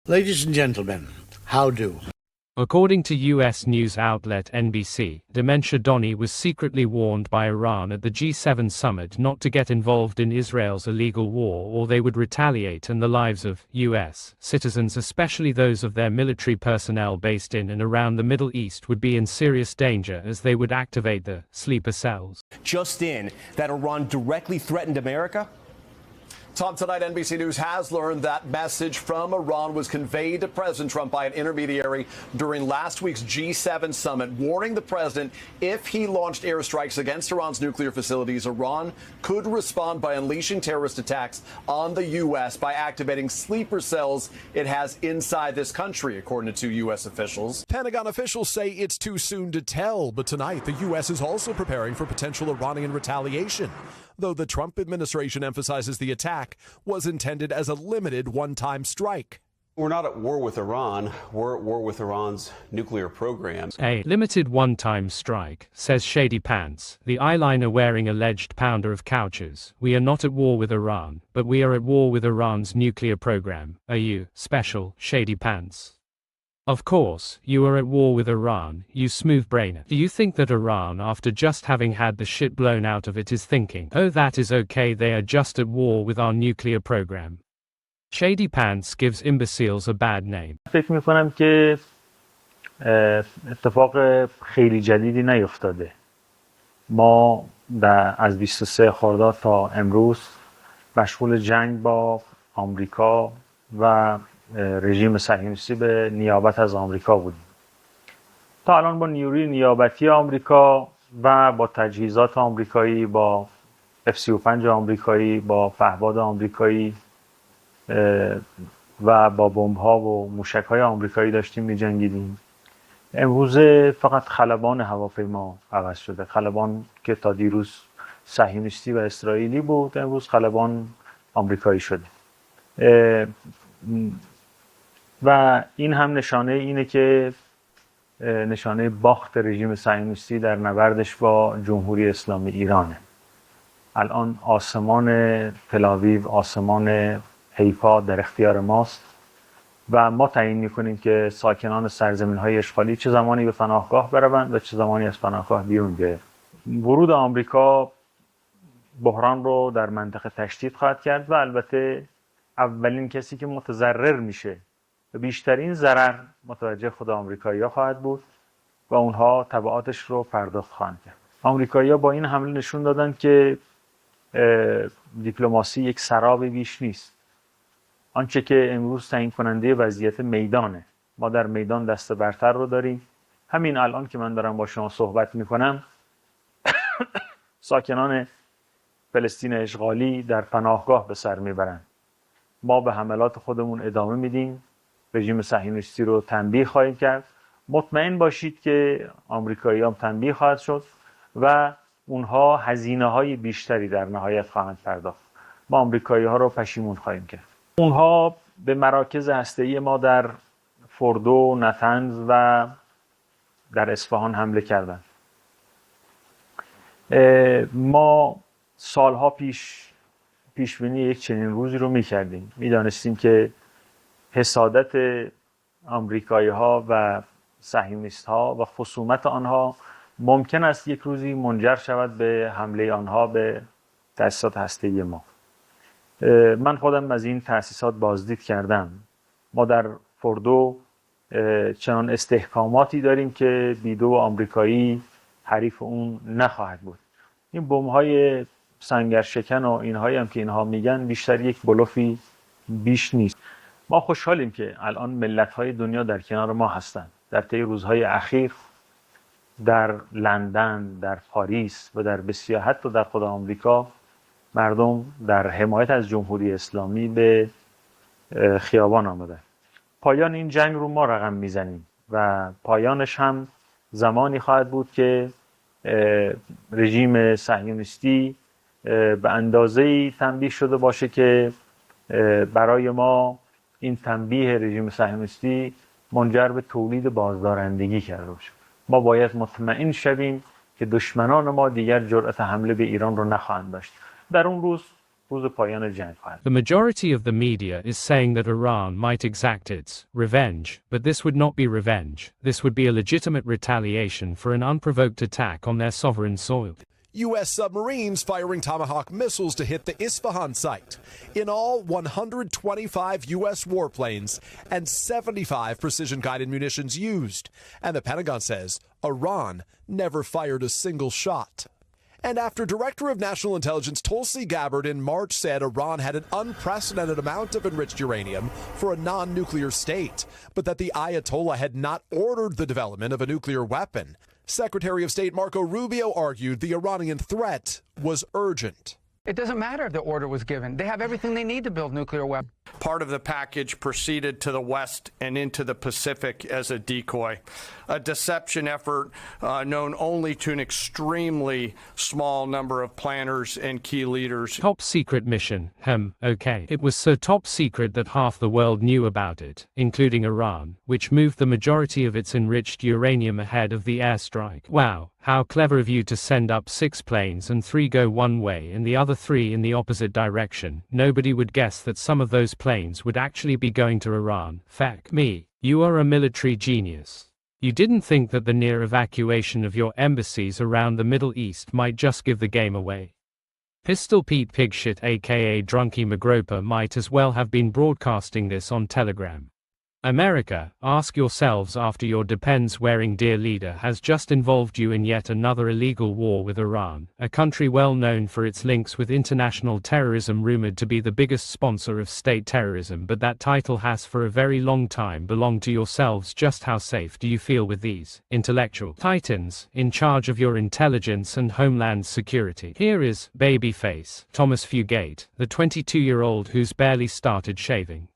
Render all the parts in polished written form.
Ladies and gentlemen, how do? According to U.S. news outlet NBC, Dementia Donnie was secretly warned by Iran at the G7 summit not to get involved in Israel's illegal war or they would retaliate and the lives of U.S. citizens, especially those of their military personnel based in and around the Middle East, would be in serious danger as they would activate the sleeper cells. Just in, that Iran directly threatened America? Tom, tonight NBC News has learned that message from Iran was conveyed to President Trump by an intermediary during last week's G7 summit, warning the president if he launched airstrikes against Iran's nuclear facilities, Iran could respond by unleashing terrorist attacks on the U.S. by activating sleeper cells it has inside this country, according to two U.S. officials. Pentagon officials say it's too soon to tell, but tonight the U.S. is also preparing for potential Iranian retaliation, though the Trump administration emphasizes the attack was intended as a limited one-time strike. We're not at war with Iran. We're at war with Iran's nuclear programs. A limited one-time strike, says Shady Pants, the eyeliner-wearing alleged pounder of couches. We are not at war with Iran, but we are at war with Iran's nuclear program. Are you, special, Shady Pants? Of course, you are at war with Iran, you smooth brainer. Do you think that Iran, after just having had the shit blown out of it, is thinking, oh, that is okay, they are just at war with our nuclear program? Shady Pants gives imbeciles a bad name. فکر میکنم که اتفاق خیلی جدیدی نیفتاده. ما از 23 خرداد تا امروز مشغول جنگ با آمریکا و رژیم صهیونیستی به نیابت از آمریکا بودیم. تا الان با نیروی نیابتی آمریکا و با تجهیزات آمریکایی، با F-35 آمریکایی، با پهپاد آمریکایی و با بمب‌ها و موشک‌های آمریکایی داشتیم می‌جنگیدیم. امروز فقط خلبان هواپیما عوض شده. خلبان که تا دیروز صهیونیستی و اسرائیلی بود، امروز خلبان آمریکایی شده. و این هم نشانه اینه که نشانه باخت رژیم صهیونیستی در نبردش با جمهوری اسلامی ایرانه. الان آسمان تل‌آویو، آسمان حیفا در اختیار ماست و ما تعیین می‌کنیم که ساکنان سرزمین‌های اشغالی چه زمانی به پناهگاه بروند و چه زمانی از پناهگاه بیرون بیایند. ورود آمریکا بحران رو در منطقه تشدید خواهد کرد و البته اولین کسی که متضرر میشه و بیشترین ضرر متوجه خود آمریکایی‌ها خواهد بود و اونها تبعاتش رو پرداخت خواهند کرد. آمریکایی‌ها با این حمله نشون دادن که دیپلماسی یک سراب بیش نیست. آنچه که امروز تعیین کننده وضعیت میدانه. ما در میدان دست برتر رو داریم. همین الان که من دارم با شما صحبت میکنم ساکنان فلسطین اشغالی در پناهگاه به سر میبرن. ما به حملات خودمون ادامه میدیم. رژیم صهیونیستی رو تنبیه خواهیم کرد. مطمئن باشید که آمریکایی‌ها هم تنبیه خواهد شد و اونها هزینه‌های بیشتری در نهایت خواهند پرداخت. ما آمریکایی‌ها رو پشیمون خواهیم کرد. اونها به مراکز هسته‌ای ما در فردو، نتنز و در اصفهان حمله کردند. ما سالها پیش بینی یک چنین روزی رو می‌کردیم. می‌دانستیم که حسادت آمریکایی‌ها و صهیونیست‌ها و خصومت آنها ممکن است یک روزی منجر شود به حمله آنها به تأسیسات هسته‌ای ما. من خودم از این تأسیسات بازدید کردم. ما در فردو چنان استحکاماتی داریم که بیدو آمریکایی حریف اون نخواهد بود. این بمب‌های سنگرشکن و اینهایی هم که اینها میگن بیشتر یک بلوفی بیش نیست. ما خوشحالیم که الان ملت‌های دنیا در کنار ما هستند. در طی روزهای اخیر در لندن، در پاریس و در بسیار حتی در خود آمریکا مردم در حمایت از جمهوری اسلامی به خیابان آمدند. پایان این جنگ رو ما رقم میزنیم و پایانش هم زمانی خواهد بود که رژیم صهیونیستی به اندازه‌ای تنبیه شده باشه که برای ما این تنبیه رژیم صهیونیستی منجر به تولید بازدارندگی کرده باشه. ما باید مطمئن شویم که دشمنان ما دیگر جرأت حمله به ایران رو نخواهند داشت. در اون روز روز پایان جنگ خواهد. The majority of the media is saying that Iran might exact its revenge, but this would not be revenge. This would be a legitimate retaliation for an unprovoked attack on their sovereign soil. U.S. submarines firing Tomahawk missiles to hit the Isfahan site. In all, 125 U.S. warplanes and 75 precision-guided munitions used. And the Pentagon says Iran never fired a single shot. And after Director of National Intelligence Tulsi Gabbard in March said Iran had an unprecedented amount of enriched uranium for a non-nuclear state, but that the Ayatollah had not ordered the development of a nuclear weapon, Secretary of State Marco Rubio argued the Iranian threat was urgent. It doesn't matter if the order was given. They have everything they need to build nuclear weapons. Part of the package proceeded to the west and into the Pacific as a decoy, a deception effort known only to an extremely small number of planners and key leaders. Top secret mission, okay. It was so top secret that half the world knew about it, including Iran, which moved the majority of its enriched uranium ahead of the airstrike. Wow. How clever of you to send up 6 planes and 3 go one way and the other 3 in the opposite direction. Nobody would guess that some of those planes would actually be going to Iran. Feck me. You are a military genius. You didn't think that the near evacuation of your embassies around the Middle East might just give the game away. Pistol Pete Pigshit aka Drunky McGroper might as well have been broadcasting this on Telegram. America, ask yourselves after your depends-wearing dear leader has just involved you in yet another illegal war with Iran, a country well known for its links with international terrorism, rumored to be the biggest sponsor of state terrorism, but that title has for a very long time belonged to yourselves. Just how safe do you feel with these intellectual titans in charge of your intelligence and homeland security? Here is babyface Thomas Fugate, the 22-year-old who's barely started shaving.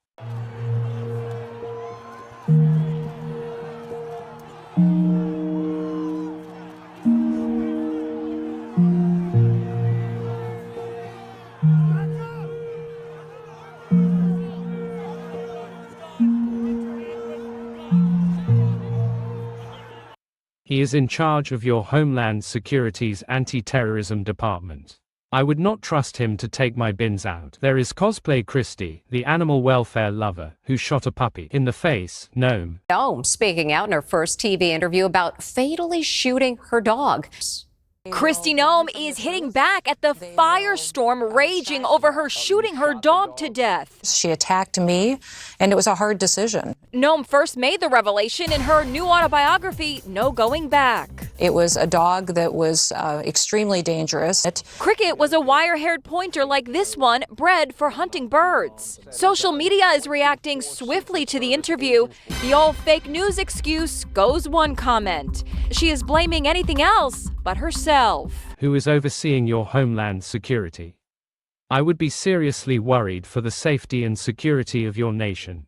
He is in charge of your Homeland Security's anti-terrorism department. I would not trust him to take my bins out. There is Cosplay Christie, the animal welfare lover, who shot a puppy in the face. Gnome speaking out in her first TV interview about fatally shooting her dog. Kristi Noem is hitting back at the firestorm raging over her shooting her dog to death. She attacked me, and it was a hard decision. Noem first made the revelation in her new autobiography, No Going Back. It was a dog that was extremely dangerous. Cricket was a wire-haired pointer like this one, bred for hunting birds. Social media is reacting swiftly to the interview. The all fake news excuse, goes one comment. She is blaming anything else but herself. Who is overseeing your Homeland Security? I would be seriously worried for the safety and security of your nation.